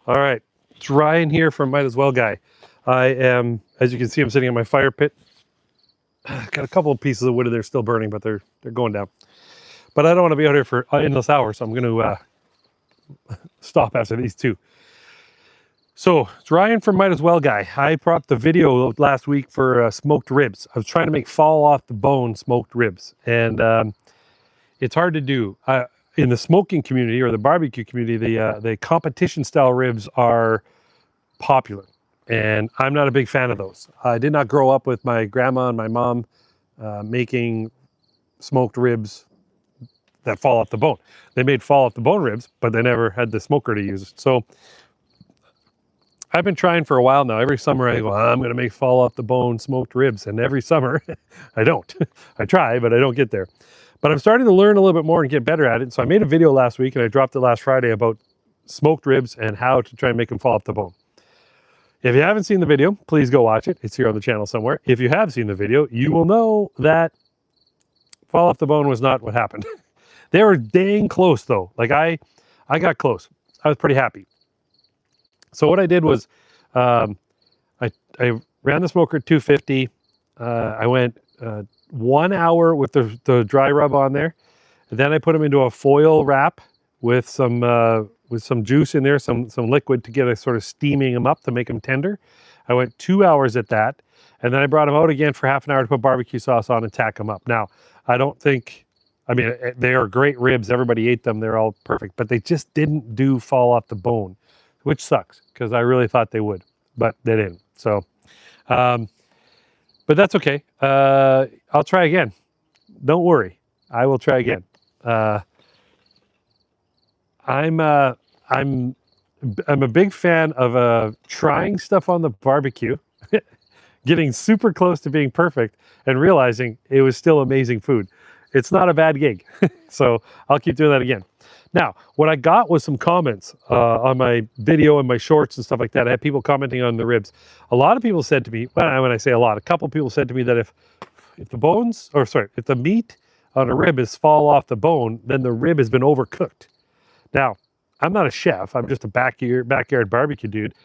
All right, it's Ryan here from Might As Well Guy. I am, as you can see, I'm sitting in my fire pit. Got a couple of pieces of wood that are still burning, but they're going down. But I don't want to be out here for endless hours, so I'm going to stop after these two. So it's Ryan from Might As Well Guy. I propped the video last week for smoked ribs. I was trying to make fall off the bone smoked ribs, and it's hard to do. In the smoking community or the barbecue community, the competition style ribs are popular, and I'm not a big fan of those. I did not grow up with my grandma and my mom making smoked ribs that fall off the bone. They made fall off the bone ribs, but they never had the smoker to use it. So I've been trying for a while now. Every summer I go, I'm going to make fall off the bone smoked ribs, and every summer I don't. I try, but I don't get there. But I'm starting to learn a little bit more and get better at it. So I made a video last week and I dropped it last Friday about smoked ribs and how to try and make them fall off the bone. If you haven't seen the video, please go watch it. It's here on the channel somewhere. If you have seen the video, you will know that fall off the bone was not what happened. They were dang close though. Like I got close. I was pretty happy. So what I did was I ran the smoker at 250. I went 1 hour with the dry rub on there. And then I put them into a foil wrap with some juice in there, some liquid to get a sort of steaming them up to make them tender. I went 2 hours at that, and then I brought them out again for half an hour to put barbecue sauce on and tack them up. Now, I don't think, I mean, they are great ribs. Everybody ate them. They're all perfect, but they just didn't fall off the bone, which sucks because I really thought they would, but they didn't. So, but that's okay. I'll try again. Don't worry. I will try again. I'm a big fan of trying stuff on the barbecue, getting super close to being perfect, and realizing it was still amazing food. It's not a bad gig. So I'll keep doing that again. Now, what I got was some comments on my video and my shorts and stuff like that. I had people commenting on the ribs. A lot of people said to me, well, when I say a lot, a couple of people said to me that if the meat on a rib is fall off the bone, then the rib has been overcooked. Now, I'm not a chef. I'm just a backyard barbecue dude.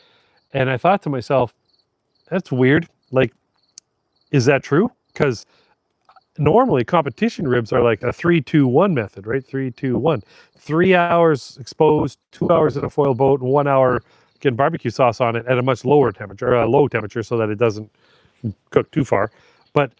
And I thought to myself, that's weird. Like, is that true? Because normally competition ribs are like a 3-2-1 method, right? 3-2-1. 3 hours exposed, 2 hours in a foil boat, and 1 hour getting barbecue sauce on it at a much lower temperature, or a low temperature, so that it doesn't cook too far. But,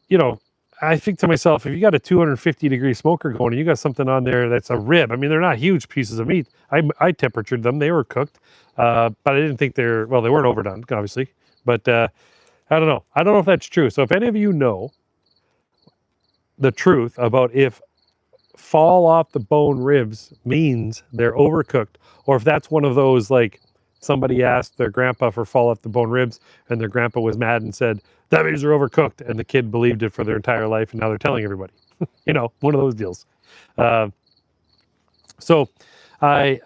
you know, I think to myself, if you got a 250-degree smoker going and you got something on there that's a rib, I mean, they're not huge pieces of meat. I temperatured them. They were cooked, but I didn't think they weren't overdone, obviously. But I don't know. I don't know if that's true. So if any of you know the truth about if fall off the bone ribs means they're overcooked, or if that's one of those, like, somebody asked their grandpa for fall off the bone ribs and their grandpa was mad and said, that means they're overcooked, and the kid believed it for their entire life and now they're telling everybody. You know, one of those deals. So I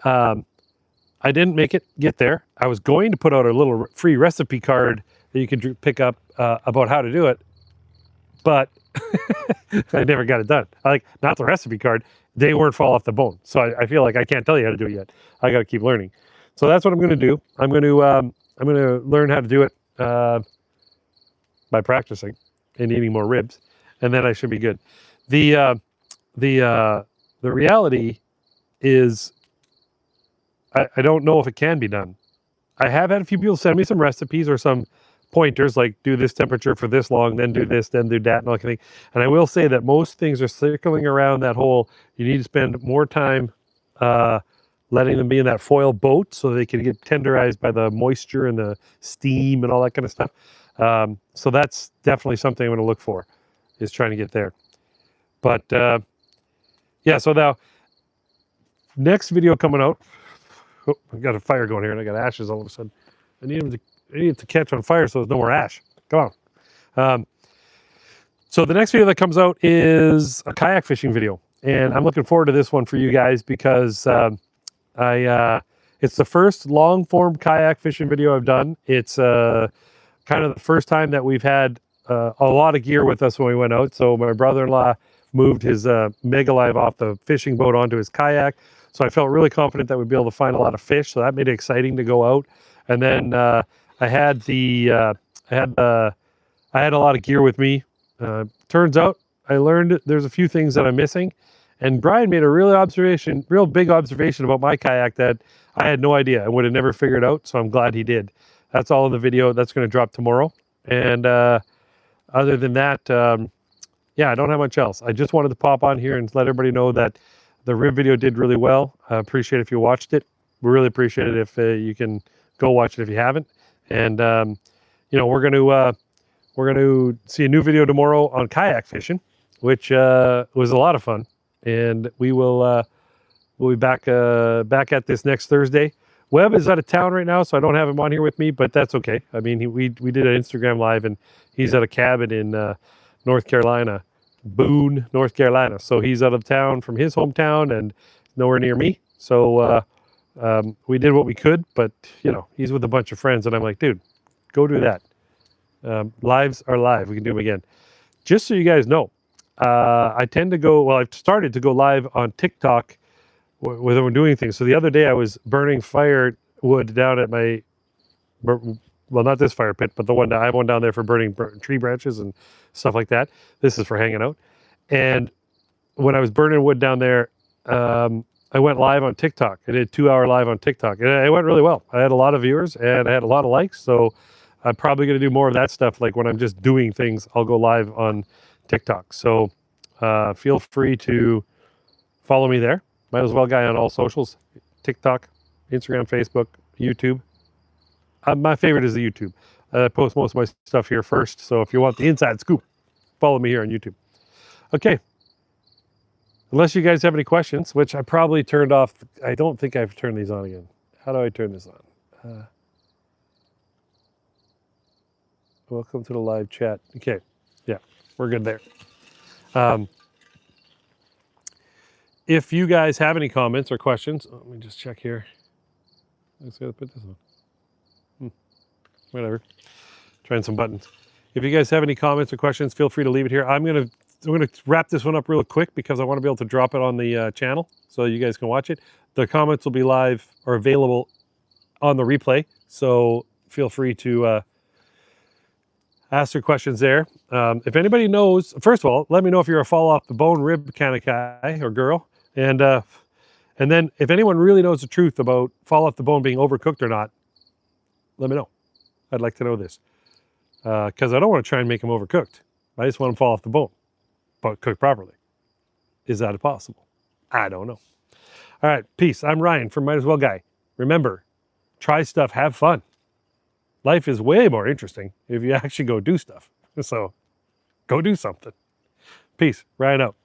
didn't get there. I was going to put out a little free recipe card that you could pick up about how to do it, but I never got it done. Not the recipe card. They weren't fall off the bone. So I feel like I can't tell you how to do it yet. I got to keep learning. So that's what I'm going to do. I'm going to learn how to do it by practicing and eating more ribs, and then I should be good. The reality is, I don't know if it can be done. I have had a few people send me some recipes or some pointers, like do this temperature for this long, then do this, then do that, and all that kind of thing. And I will say that most things are circling around that whole, you need to spend more time letting them be in that foil boat so they can get tenderized by the moisture and the steam and all that kind of stuff. So that's definitely something I'm going to look for, is trying to get there. But yeah, so now next video coming out. Oh, I've got a fire going here and I got ashes all of a sudden. I need it to catch on fire so there's no more ash. Come on. So the next video that comes out is a kayak fishing video, and I'm looking forward to this one for you guys because it's the first long form kayak fishing video I've done. It's kind of the first time that we've had a lot of gear with us when we went out. So my brother-in-law moved his Mega Live off the fishing boat onto his kayak. So I felt really confident that we'd be able to find a lot of fish. So that made it exciting to go out. And then I had I had a lot of gear with me. Turns out I learned there's a few things that I'm missing. And Brian made a real big observation about my kayak that I had no idea. I would have never figured out. So I'm glad he did. That's all in the video. That's going to drop tomorrow. And other than that, yeah, I don't have much else. I just wanted to pop on here and let everybody know that the rib video did really well. I appreciate if you watched it. We really appreciate it if you can go watch it if you haven't. And you know, we're going to see a new video tomorrow on kayak fishing, which was a lot of fun. And we'll be back at this next Thursday. Webb is out of town right now, so I don't have him on here with me, but that's okay. I mean, we did an Instagram live, and he's at a cabin in North Carolina, Boone, North Carolina. So he's out of town from his hometown and nowhere near me. So we did what we could, but you know, he's with a bunch of friends, and I'm like, dude, go do that. Lives are live. We can do them again. Just so you guys know, I tend to go. Well, I've started to go live on TikTok when we're doing things. So the other day I was burning firewood down at my, well, not this fire pit, but the one I have one down there for burning tree branches and stuff like that. This is for hanging out. And when I was burning wood down there, I went live on TikTok. I did a 2-hour live on TikTok, and it went really well. I had a lot of viewers and I had a lot of likes. So I'm probably going to do more of that stuff. Like when I'm just doing things, I'll go live on TikTok. So feel free to follow me there. Might as well guy on all socials, TikTok, Instagram, Facebook, YouTube. My favorite is the YouTube. I post most of my stuff here first. So if you want the inside scoop, follow me here on YouTube. Okay. Unless you guys have any questions, which I probably turned off. I don't think I've turned these on again. How do I turn this on? Welcome to the live chat. Okay. Yeah, we're good there. If you guys have any comments or questions, let me just check here. I just gotta put this on. Whatever. Trying some buttons. If you guys have any comments or questions, feel free to leave it here. I'm gonna wrap this one up real quick because I want to be able to drop it on the channel so you guys can watch it. The comments will be live or available on the replay, so feel free to ask your questions there. If anybody knows, first of all, let me know if you're a fall off the bone rib kind of guy or girl. And then if anyone really knows the truth about fall off the bone being overcooked or not, let me know. I'd like to know this. Because I don't want to try and make them overcooked. I just want them to fall off the bone, but cooked properly. Is that possible? I don't know. All right, peace. I'm Ryan from Might As Well Guy. Remember, try stuff, have fun. Life is way more interesting if you actually go do stuff. So go do something. Peace. Ryan out.